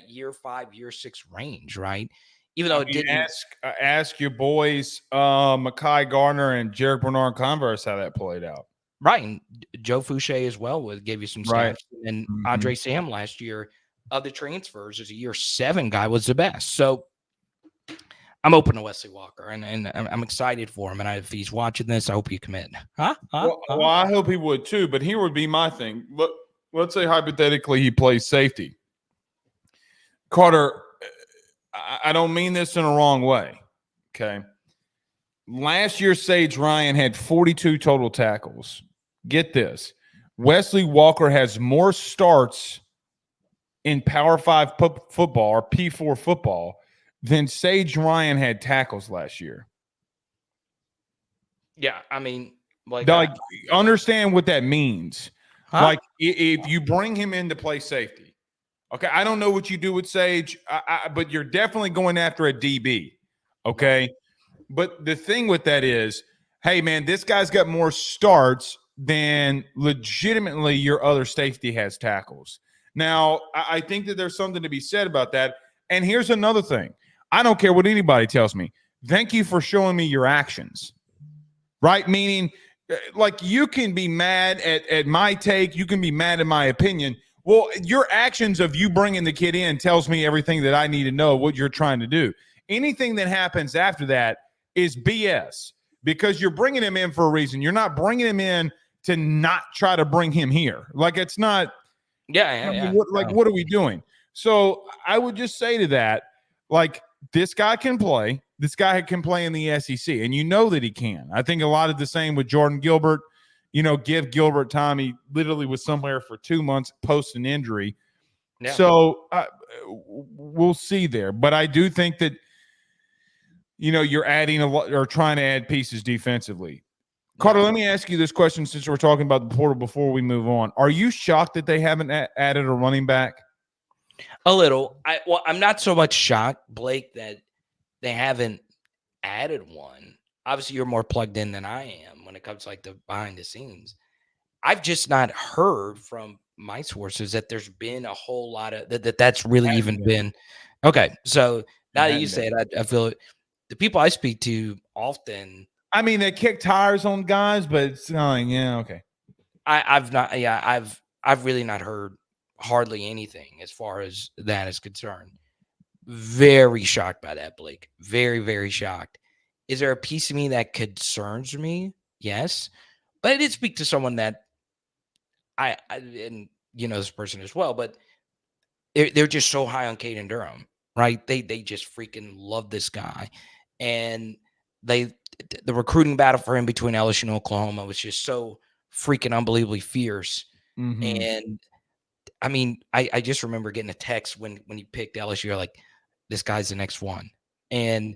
year 5, year 6 range, right? Even though I it mean, didn't. ask your boys, Mekhi Gardner and Jarek Bernard Converse, how that played out. Right, and Joe Fouché as well gave you some Right. stats, and Mm-hmm. Andre Sam last year of the transfers as a year 7 guy was the best. So I'm open to Wesley Walker, and I'm excited for him. And if he's watching this, I hope you commit. Well, I hope he would too. But here would be my thing. Let's say hypothetically he plays safety. Carter, I don't mean this in a wrong way. Okay. Last year, Sage Ryan had 42 total tackles. Get this. Wesley Walker has more starts in Power 5 football or P4 football than Sage Ryan had tackles last year. Yeah, I mean, like understand what that means. Like if you bring him in to play safety, okay, I don't know what you do with Sage, but you're definitely going after a DB, okay? But the thing with that is, hey, man, this guy's got more starts than legitimately your other safety has tackles. Now, I think that there's something to be said about that. And here's another thing. I don't care what anybody tells me. Thank you for showing me your actions, right? Meaning, like, you can be mad at my take. You can be mad at my opinion. Well, your actions of you bringing the kid in tells me everything that I need to know what you're trying to do. Anything that happens after that is BS because you're bringing him in for a reason. You're not bringing him in to not try to bring him here. Like, it's not. What are we doing? So I would just say to that, like, this guy can play. This guy can play in the SEC, and you know that he can. I think a lot of the same with Jordan Gilbert. Give Gilbert time. He literally was somewhere for 2 months post an injury. Yeah. So we'll see there. But I do think that, you're adding a lot or trying to add pieces defensively. Carter, let me ask you this question since we're talking about the portal before we move on. Are you shocked that they haven't added a running back? A little. I'm not so much shocked, Blake, that they haven't added one. Obviously, you're more plugged in than I am when it comes to like the behind the scenes. I've just not heard from my sources that there's been a whole lot of that's really even been. Okay, so now that you say it, I feel it. The people I speak to often. I mean, they kick tires on guys, but it's yeah, okay. I've really not heard hardly anything as far as that is concerned. Very shocked by that, Blake. Very, very shocked. Is there a piece of me that concerns me? Yes. But I did speak to someone that and this person as well, but they're just so high on Caden Durham, right? They just freaking love this guy. And the recruiting battle for him between LSU and Oklahoma was just so freaking unbelievably fierce. Mm-hmm. And I mean, I just remember getting a text when he picked LSU, you're like, this guy's the next one. And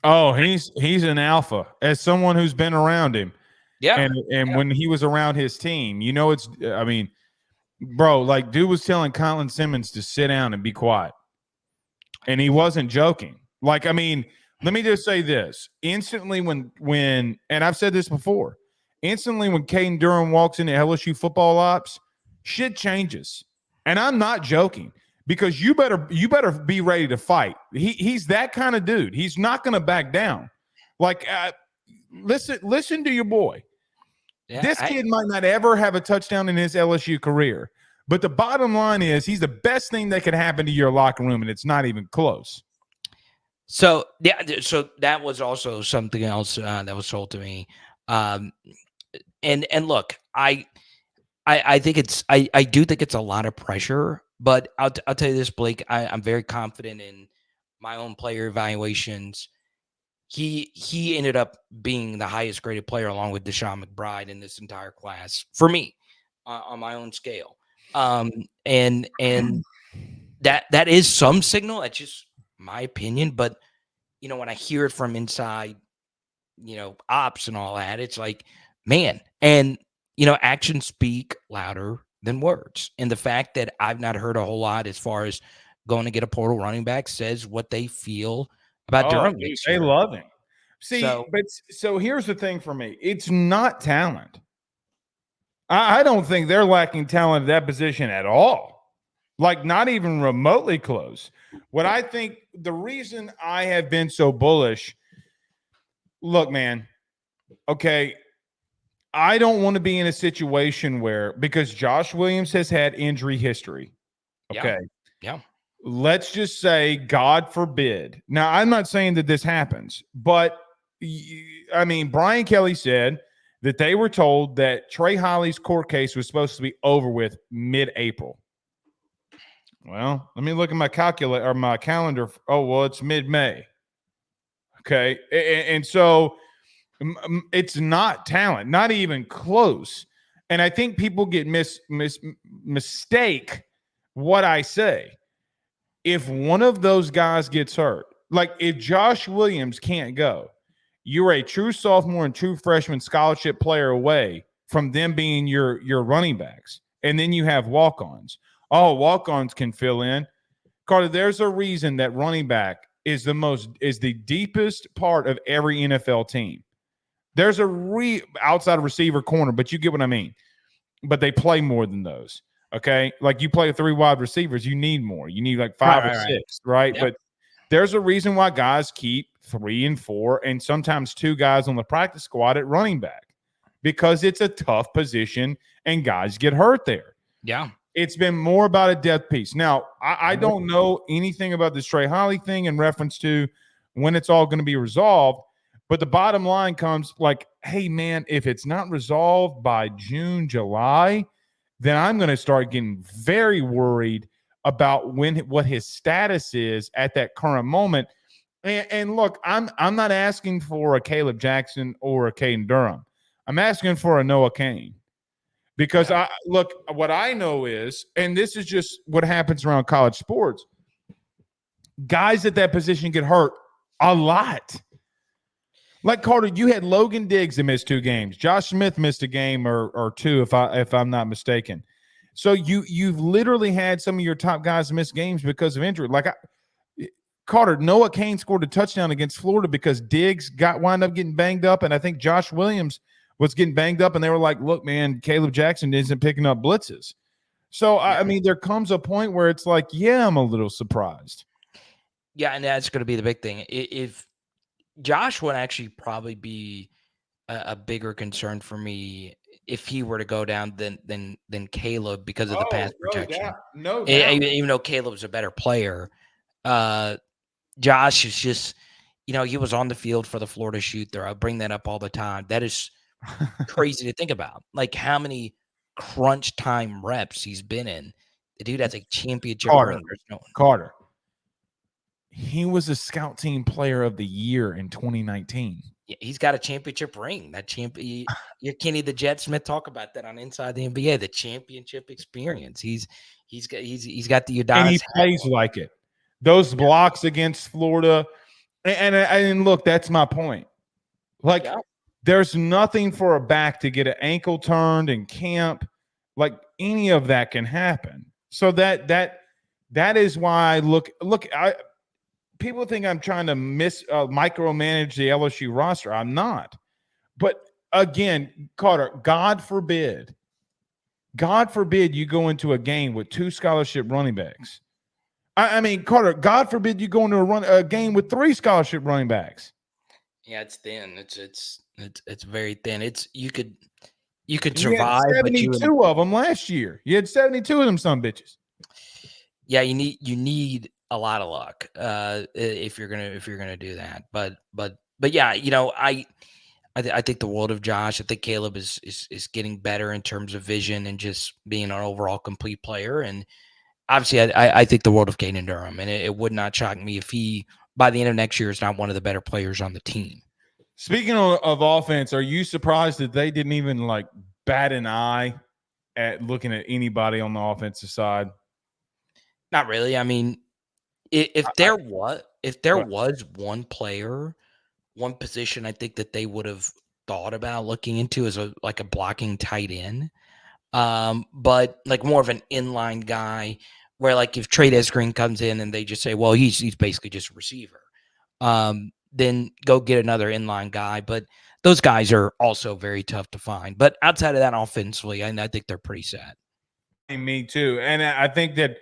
he's an alpha as someone who's been around him. Yeah. And when he was around his team, bro, like, dude was telling Colin Simmons to sit down and be quiet. And he wasn't joking. Like, I mean, let me just say this. Instantly when and I've said this before, instantly when Caden Durham walks into LSU football ops, shit changes. And I'm not joking because you better be ready to fight. He's that kind of dude. He's not going to back down. Like, listen to your boy. Yeah, this kid might not ever have a touchdown in his LSU career, but the bottom line is he's the best thing that could happen to your locker room, and it's not even close. So, yeah, so that was also something else that was told to me. And look, I think I do think it's a lot of pressure, but I'll tell you this, Blake, I'm very confident in my own player evaluations. He ended up being the highest graded player along with Deshaun McBride in this entire class for me on my own scale. And that is some signal. That's just my opinion. But, when I hear it from inside, ops and all that, it's like, man, and, actions speak louder than words. And the fact that I've not heard a whole lot as far as going to get a portal running back says what they feel about Durham. Dude, they love him. See, so here's the thing for me. It's not talent. I don't think they're lacking talent at that position at all. Like not even remotely close. What I think the reason I have been so bullish, look, man, okay, I don't want to be in a situation where because Josh Williams has had injury history. Yeah. Okay. Yeah. Let's just say, God forbid. Now, I'm not saying that this happens, but I mean, Brian Kelly said that they were told that Trey Holly's court case was supposed to be over with mid-April. Well, let me look at my calculator or my calendar. Oh, well, it's mid-May. Okay. And so it's not talent, not even close. And I think people get mistake what I say. If one of those guys gets hurt, like if Josh Williams can't go, you're a true sophomore and true freshman scholarship player away from them being your running backs. And then you have walk-ons. Oh, walk-ons can fill in. Carter, there's a reason that running back is the deepest part of every NFL team. There's a outside receiver corner, but you get what I mean. But they play more than those. Okay. Like you play 3 wide receivers, you need more. You need like 5 or 6, right? Yep. But there's a reason why guys keep 3 and 4 and sometimes 2 guys on the practice squad at running back because it's a tough position and guys get hurt there. Yeah. It's been more about a depth piece. Now, I don't know anything about this Trey Holly thing in reference to when it's all going to be resolved. But the bottom line comes like, hey, man, if it's not resolved by June, July, then I'm going to start getting very worried about what his status is at that current moment. And look, I'm not asking for a Caleb Jackson or a Caden Durham. I'm asking for a Noah Cain. Because what I know is, and this is just what happens around college sports, guys at that position get hurt a lot. Like Carter, you had Logan Diggs that missed 2 games. Josh Smith missed a game or 2, if I'm not mistaken. So you've literally had some of your top guys miss games because of injury. Like Carter, Noah Cain scored a touchdown against Florida because Diggs wound up getting banged up, and I think Josh Williams was getting banged up, and they were like, look, man, Caleb Jackson isn't picking up blitzes. So, I mean, there comes a point where it's like, yeah, I'm a little surprised. Yeah, and that's going to be the big thing. If Josh would actually probably be a bigger concern for me if he were to go down than Caleb because of the pass protection. No doubt. Even though Caleb's a better player, Josh is just, he was on the field for the Florida shoot there. I bring that up all the time. That is crazy to think about. Like how many crunch time reps he's been in. The dude has a championship ring. Carter. He was a scout team player of the year in 2019. Yeah, he's got a championship ring. That champion, you Kenny the Jet Smith talk about that on Inside the NBA. The championship experience. He's got the Udonis, and he plays like it. Those blocks against Florida, and look, that's my point. Like, there's nothing for a back to get an ankle turned in camp. Like any of that can happen. So that is why people think I'm trying to micromanage the LSU roster. I'm not. But again, Carter, God forbid you go into a game with 2 scholarship running backs. I mean, Carter, God forbid you go into a game with 3 scholarship running backs. Yeah, it's thin. It's very thin. You could survive. You had 72 of them last year. You had 72 of them some bitches. Yeah, you need a lot of luck if you're gonna do that. But yeah, I think the world of Josh. I think Caleb is getting better in terms of vision and just being an overall complete player. And obviously, I think the world of Caden Durham. And it would not shock me if he by the end of next year is not one of the better players on the team. Speaking of offense, are you surprised that they didn't even like bat an eye at looking at anybody on the offensive side? Not really. I mean, if there was one player, one position, I think that they would have thought about looking into as a blocking tight end, but like more of an inline guy, where like if Trey Green comes in and they just say, well, he's basically just a receiver, then go get another inline guy. But those guys are also very tough to find. But outside of that, offensively, I think they're pretty set. Me too, and I think that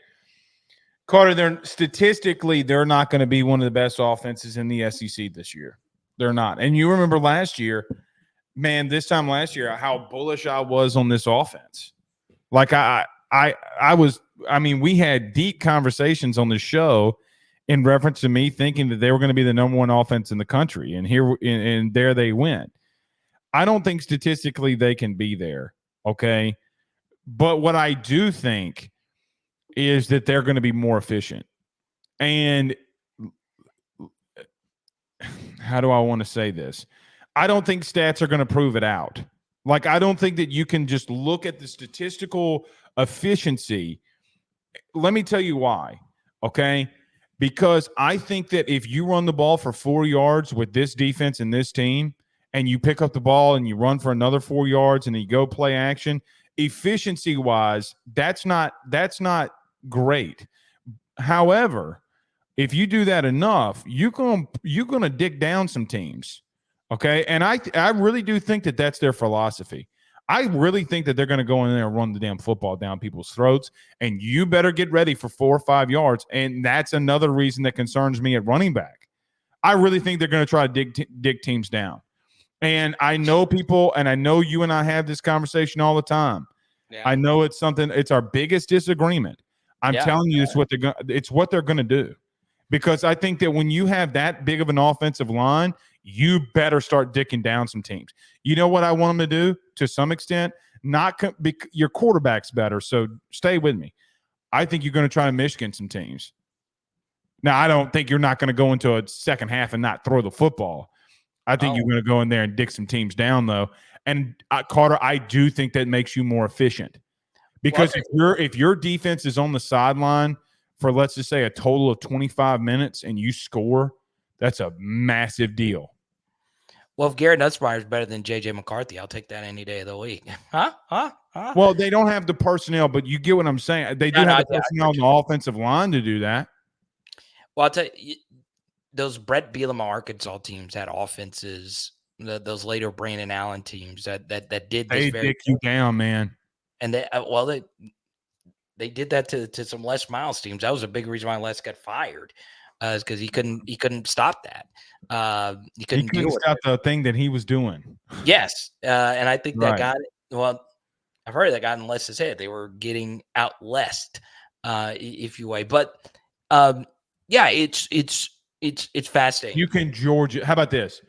Carter, they're statistically they're not going to be one of the best offenses in the SEC this year. They're not. And you remember last year, man, this time last year, how bullish I was on this offense. Like I was. I mean, we had deep conversations on the show in reference to me thinking that they were going to be the number one offense in the country, and and there they went. I don't think statistically they can be there. Okay, but what I do think is that they're going to be more efficient. And how do I want to say this? I don't think stats are going to prove it out. Like, I don't think that you can just look at the statistical efficiency. Let me tell you why. Okay. Because I think that if you run the ball for 4 yards with this defense and this team, and you pick up the ball and you run for another 4 yards and you go play action, efficiency wise, that's not great. However, if you do that enough, you're gonna dig down some teams, okay? And I really do think that that's their philosophy. I really think that they're going to go in there and run the damn football down people's throats, and you better get ready for 4 or 5 yards. And that's another reason that concerns me at running back. I really think they're going to try to dig teams down. And I know people, and I know you and I have this conversation all the time. Yeah. I know it's our biggest disagreement. I'm telling you, it's what they're going to do. Because I think that when you have that big of an offensive line, you better start dicking down some teams. You know what I want them to do to some extent? Your quarterback's better, so stay with me. I think you're going to try to Michigan some teams. Now, I don't think you're not going to go into a second half and not throw the football. I think you're going to go in there and dick some teams down, though. And Carter, I do think that makes you more efficient. Because if your defense is on the sideline for, let's just say, a total of 25 minutes and you score, that's a massive deal. Well, if Garrett Nussmeier is better than J.J. McCarthy, I'll take that any day of the week. Huh? Well, they don't have the personnel, but you get what I'm saying. They do have the personnel on the offensive line to do that. Well, I'll tell you, those Brett Bielema Arkansas teams had offenses, those later Brandon Allen teams that did this. They dick you down, man. And they did that to some Les Miles teams. That was a big reason why Les got fired. Is because he couldn't stop that. He couldn't stop the thing that he was doing. Yes, and I think that got I've heard that got in Les's head. They were getting out-lessed, if you will. But it's fascinating. You can Georgia. How about this?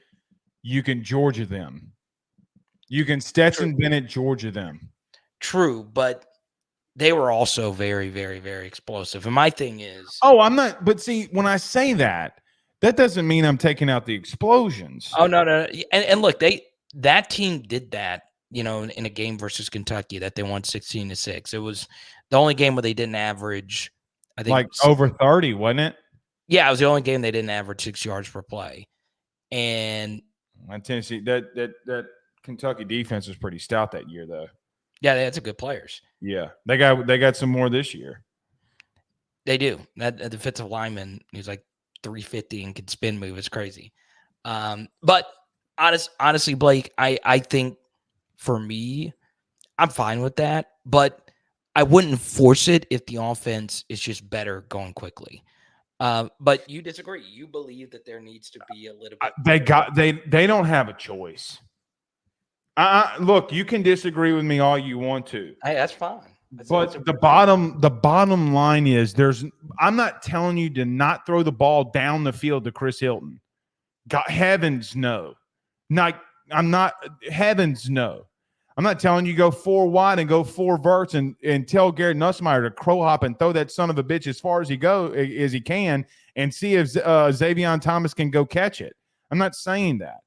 You can Georgia them. You can Stetson Bennett Georgia them. True, but they were also very, very, very explosive. And my thing is... I'm not... But see, when I say that, that doesn't mean I'm taking out the explosions. Oh, no. And look, that team did that, in a game versus Kentucky that they won 16-6. It was the only game where they didn't average, I think... Like over 30, wasn't it? Yeah, it was the only game they didn't average 6 yards per play. And... Tennessee, that Kentucky defense was pretty stout that year, though. Yeah, they had some good players. Yeah, they got some more this year. They do. That defensive lineman, he's like 350 and can spin move. It's crazy. But honestly, Blake, I think for me, I'm fine with that. But I wouldn't force it if the offense is just better going quickly. But you disagree. You believe that there needs to be a little bit. They don't have a choice. Look, you can disagree with me all you want to. Hey, that's fine. But the bottom line is I'm not telling you to not throw the ball down the field to Chris Hilton. God, heavens no. Heavens no. I'm not telling you go 4 wide and go 4 verts and tell Garrett Nussmeier to crow hop and throw that son of a bitch as far as he can and see if Xavion Thomas can go catch it. I'm not saying that.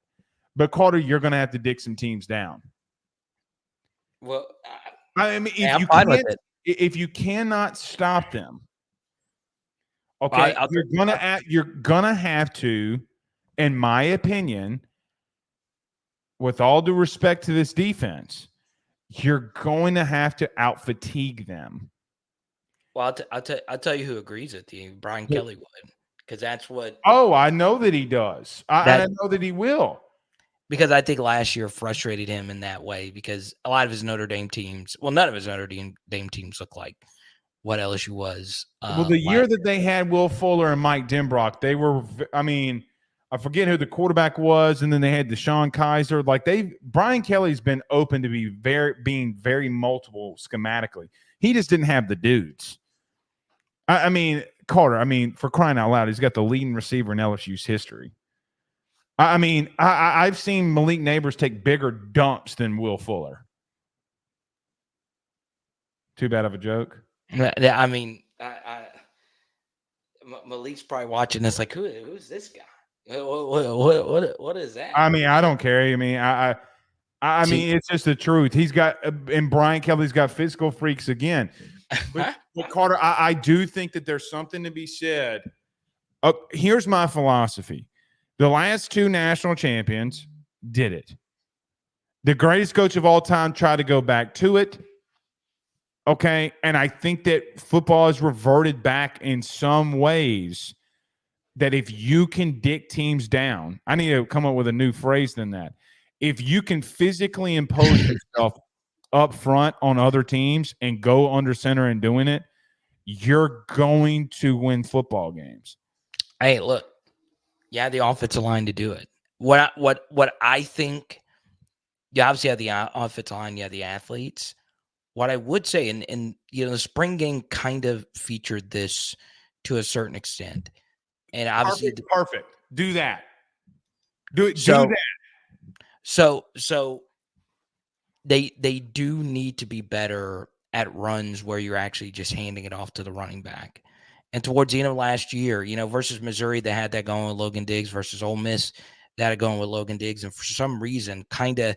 But Carter, you're going to have to dig some teams down. Well, I mean, if you cannot stop them, okay, you're gonna have to, in my opinion, with all due respect to this defense, you're going to have to out fatigue them. Well, I'll tell you who agrees with you. Brian Kelly would, because that's what. Oh, I know that he does. I know that he will. Because I think last year frustrated him in that way because a lot of his Notre Dame teams, well, none of his Notre Dame teams look like what LSU was. Well, the year that they had Will Fuller and Mike Denbrock, they were. I mean, I forget who the quarterback was, and then they had Deshaun Kaiser. Like Brian Kelly's been open to being very multiple schematically. He just didn't have the dudes. I mean, Carter. I mean, for crying out loud, he's got the leading receiver in LSU's history. I mean, I've seen Malik Neighbors take bigger dumps than Will Fuller. Too bad of a joke. I mean, Malik's probably watching this like, who's this guy? What is that? I mean, I don't care. I mean, I mean, it's just the truth. He's got, and Brian Kelly's got physical freaks again. But Carter, I do think that there's something to be said. Here's my philosophy. The last two national champions did it. The greatest coach of all time tried to go back to it. Okay. And I think that football has reverted back in some ways that if you can dick teams down, I need to come up with a new phrase than that. If you can physically impose yourself up front on other teams and go under center and doing it, you're going to win football games. Hey, look, you have the offensive line to do it. What I think, you obviously have the offensive line, you have the athletes. What I would say, and the spring game kind of featured this to a certain extent. And obviously perfect. Do that. Do that. So they do need to be better at runs where you're actually just handing it off to the running back. And towards the end of last year, versus Missouri, they had that going with Logan Diggs, versus Ole Miss, they had it going with Logan Diggs. And for some reason, kind of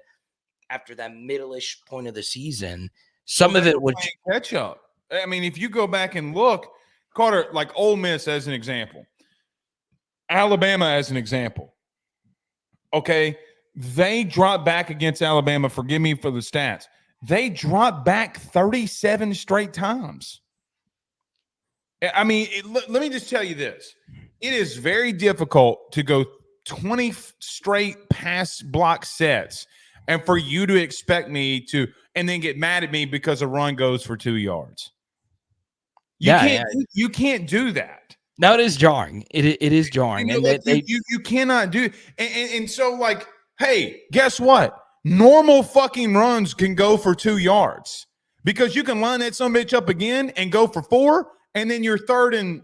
after that middle-ish point of the season, some of it would catch up. I mean, if you go back and look, Carter, like Ole Miss as an example, Alabama as an example, okay, they dropped back against Alabama. Forgive me for the stats. They dropped back 37 straight times. I mean, let me just tell you this. It is very difficult to go 20 straight pass block sets and for you to expect me to and then get mad at me because a run goes for 2 yards. You can't do that. No, it is jarring. It is jarring. And you cannot do and so like, hey, guess what? Normal fucking runs can go for 2 yards because you can line that some bitch up again and go for 4, and then you're 3rd and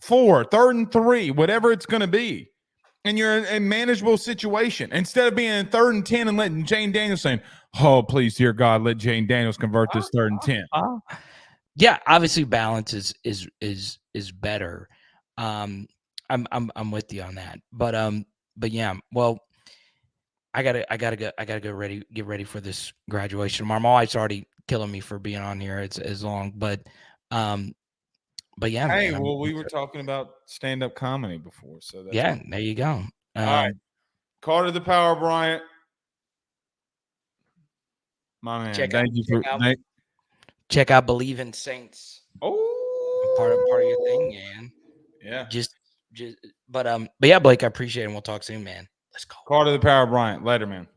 4, 3rd and 3, whatever it's going to be. And you're in a manageable situation instead of being in 3rd and 10 and letting Jane Daniels saying, "Oh, please, dear God, let Jane Daniels convert this 3rd and 10." Yeah, obviously balance is better. I'm with you on that. But yeah, well, I gotta get ready for this graduation tomorrow. My wife's already killing me for being on here. It's as long, but yeah. Hey, man, well, we were talking about stand-up comedy before, so that's there you go. All right, Carter the Power Bryant, my man. Thank you for check out Believe in Saints. Oh, part of your thing, man. Yeah. Just, but yeah, Blake, I appreciate it. And we'll talk soon, man. Let's go. Carter the Power Bryant. Later, man.